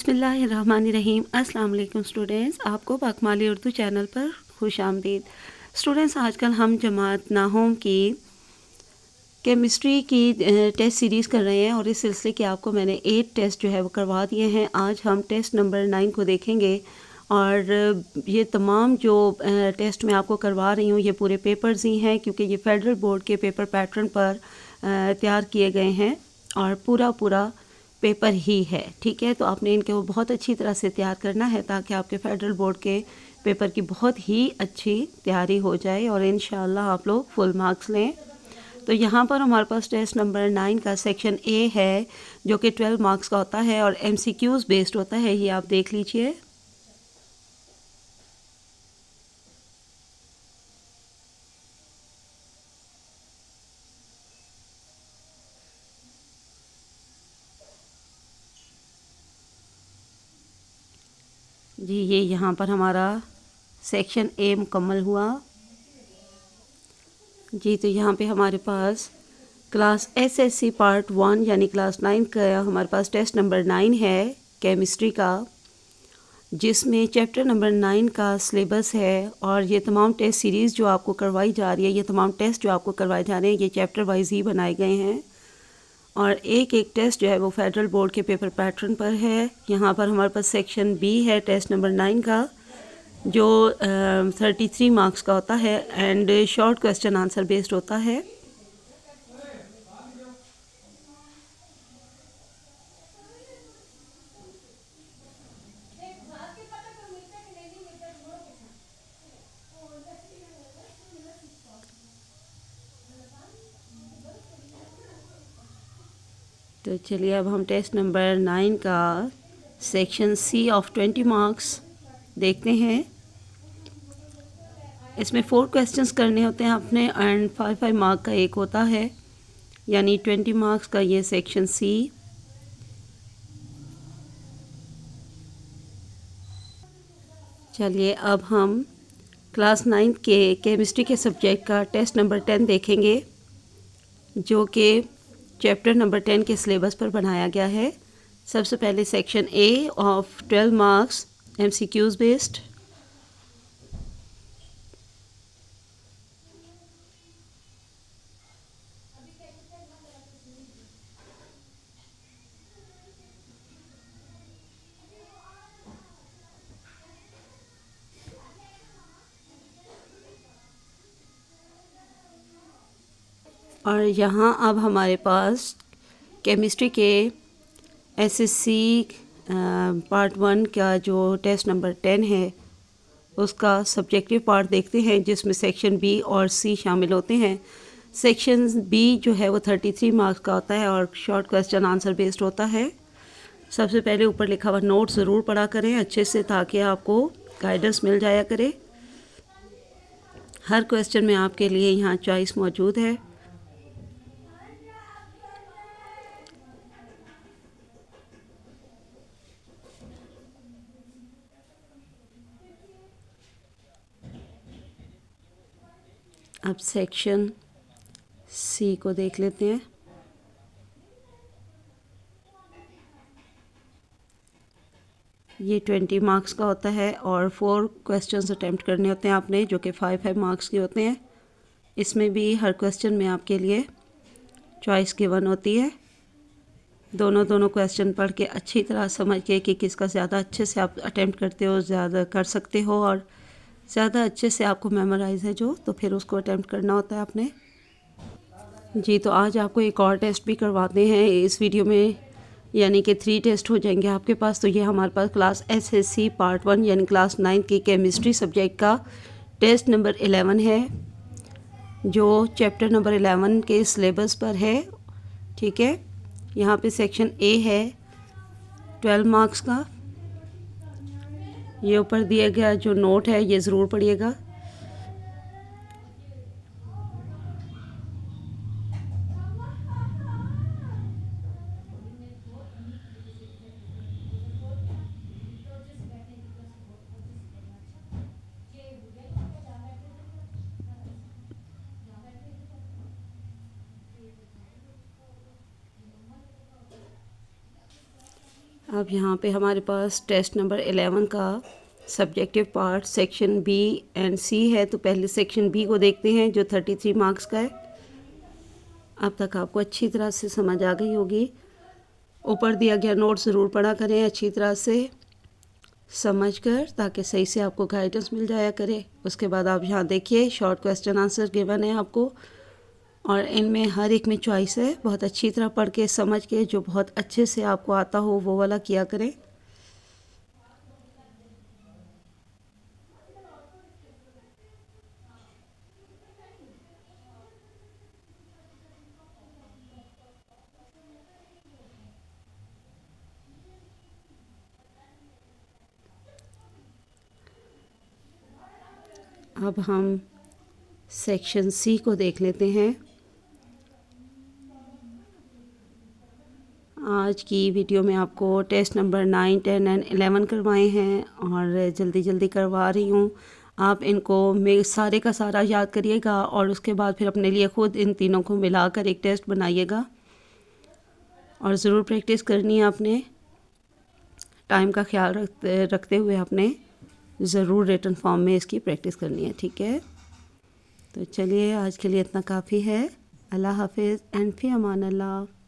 बिस्मिल्लाहिर्रहमानिर्रहीम। अस्सलाम वालेकुम स्टूडेंट्स, आपको बाकमाली उर्दू चैनल पर खुश आमदीद। स्टूडेंट्स, आजकल हम जमात नाहोम की केमिस्ट्री की टेस्ट सीरीज़ कर रहे हैं और इस सिलसिले के आपको मैंने 8 टेस्ट जो है वो करवा दिए हैं। आज हम टेस्ट नंबर 9 को देखेंगे और ये तमाम जो टेस्ट मैं आपको करवा रही हूँ ये पूरे पेपर्स ही हैं, क्योंकि ये फेडरल बोर्ड के पेपर पैटर्न पर तैयार किए गए हैं और पूरा पेपर ही है। ठीक है, तो आपने इनको बहुत अच्छी तरह से तैयार करना है ताकि आपके फेडरल बोर्ड के पेपर की बहुत ही अच्छी तैयारी हो जाए और इंशाल्लाह आप लोग फुल मार्क्स लें। तो यहाँ पर हमारे पास टेस्ट नंबर 9 का सेक्शन ए है जो कि 12 मार्क्स का होता है और MCQs बेस्ड होता है। ये आप देख लीजिए। जी, ये यहाँ पर हमारा सेक्शन ए मुकम्मल हुआ। जी, तो यहाँ पे हमारे पास क्लास SSC पार्ट 1 यानी क्लास 9 का हमारे पास टेस्ट नंबर 9 है केमिस्ट्री का, जिसमें चैप्टर नंबर 9 का सिलेबस है। और ये तमाम टेस्ट सीरीज़ जो आपको करवाई जा रही है, ये तमाम टेस्ट जो आपको करवाए जा रहे हैं, ये चैप्टर वाइज ही बनाए गए हैं और एक एक टेस्ट जो है वो फेडरल बोर्ड के पेपर पैटर्न पर है। यहाँ पर हमारे पास सेक्शन बी है टेस्ट नंबर 9 का, जो 33 मार्क्स का होता है and short question answer based होता है। तो चलिए अब हम टेस्ट नंबर 9 का सेक्शन सी ऑफ 20 मार्क्स देखते हैं। इसमें 4 क्वेश्चंस करने होते हैं आपने एंड 5 मार्क का एक होता है, यानी 20 मार्क्स का ये सेक्शन सी। चलिए अब हम क्लास 9 के केमिस्ट्री के सब्जेक्ट का टेस्ट नंबर 10 देखेंगे, जो कि चैप्टर नंबर 10 के सिलेबस पर बनाया गया है। सबसे पहले section A of 12 marks MCQs based. और यहाँ अब हमारे पास केमिस्ट्री के SSC पार्ट 1 का जो टेस्ट नंबर 10 है उसका सब्जेक्टिव पार्ट देखते हैं, जिसमें सेक्शन बी और सी शामिल होते हैं। सेक्शन बी जो है वो 33 मार्क्स का होता है और शॉर्ट क्वेश्चन आंसर बेस्ड होता है। सबसे पहले ऊपर लिखा हुआ नोट ज़रूर पढ़ा करें अच्छे से, ताकि आपको गाइडेंस मिल जाया करे। हर क्वेश्चन में आपके लिए यहाँ चॉइस मौजूद है। अब सेक्शन सी को देख लेते हैं। ये 20 मार्क्स का होता है और 4 क्वेश्चंस अटेम्प्ट करने होते हैं आपने, जो कि 5 मार्क्स के होते हैं। इसमें भी हर क्वेश्चन में आपके लिए चॉइस गिवन होती है। दोनों क्वेश्चन पढ़ के अच्छी तरह समझ के कि किसका ज़्यादा अच्छे से आप अटेम्प्ट करते हो, ज़्यादा कर सकते हो और ज़्यादा अच्छे से आपको मेमोराइज है जो, तो फिर उसको अटेम्प्ट करना होता है आपने। जी, तो आज आपको एक और टेस्ट भी करवाते हैं इस वीडियो में, यानी कि 3 टेस्ट हो जाएंगे आपके पास। तो ये हमारे पास क्लास SSC पार्ट 1 यानी क्लास 9 की केमिस्ट्री सब्जेक्ट का टेस्ट नंबर 11 है, जो चैप्टर नंबर 11 के सिलेबस पर है। ठीक है, यहाँ पे सेक्शन ए है 12 मार्क्स का। ये ऊपर दिया गया जो नोट है ये ज़रूर पढ़िएगा। अब यहाँ पे हमारे पास टेस्ट नंबर 11 का subjective part section B and C है। तो पहले सेक्शन बी को देखते हैं जो 33 मार्क्स का है। अब तक आपको अच्छी तरह से समझ आ गई होगी। ऊपर दिया गया नोट ज़रूर पढ़ा करें अच्छी तरह से समझकर, ताकि सही से आपको गाइडेंस मिल जाया करे। उसके बाद आप यहाँ देखिए शॉर्ट क्वेश्चन आंसर गिवन है आपको, और इनमें हर एक में चॉइस है। बहुत अच्छी तरह पढ़ के समझ के जो बहुत अच्छे से आपको आता हो वो वाला किया करें। अब हम सेक्शन सी को देख लेते हैं। आज की वीडियो में आपको टेस्ट नंबर 9, 10 एंड 11 करवाए हैं और जल्दी जल्दी करवा रही हूँ। आप इनको सारे का सारा याद करिएगा और उसके बाद फिर अपने लिए ख़ुद इन तीनों को मिलाकर एक टेस्ट बनाइएगा, और ज़रूर प्रैक्टिस करनी है आपने। टाइम का ख्याल रखते हुए आपने ज़रूर रिटन फॉर्म में इसकी प्रैक्टिस करनी है, ठीक है। तो चलिए आज के लिए इतना काफ़ी है। अल्लाह हाफिज़ एंड फ़ी अमान अल्लाह।